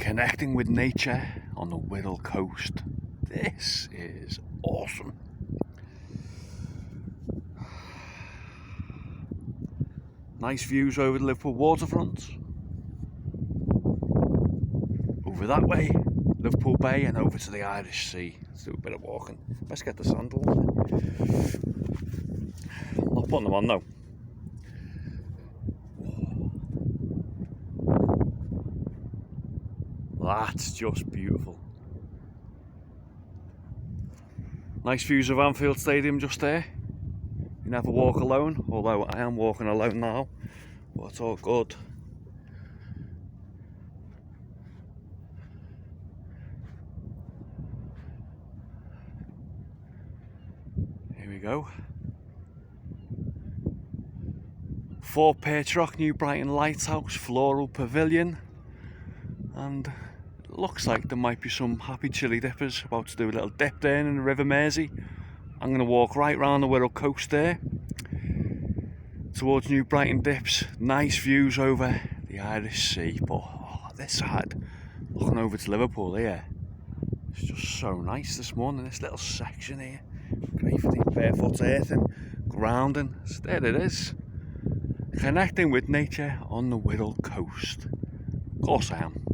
Connecting with nature on the Wirral coast. This is awesome. Nice views over the Liverpool waterfront. Over that way, Liverpool Bay, and over to the Irish Sea. Let's do a bit of walking. Let's get the sandals. Not putting them on though. That's just beautiful. Nice views of Anfield Stadium just there. You never walk alone, although I am walking alone now, but it's all good. Here we go. Fort Petrock, New Brighton Lighthouse, Floral Pavilion, and it looks like there might be some happy chili dippers about to do a little dip there in the River Mersey. I'm going to walk right round the Wirral coast there towards New Brighton Dips. Nice views over the Irish Sea, but this side, looking over to Liverpool here, it's just so nice this morning. This little section here, great for the barefoot earth and grounding. So there it is, connecting with nature on the Wirral coast. Of course I am.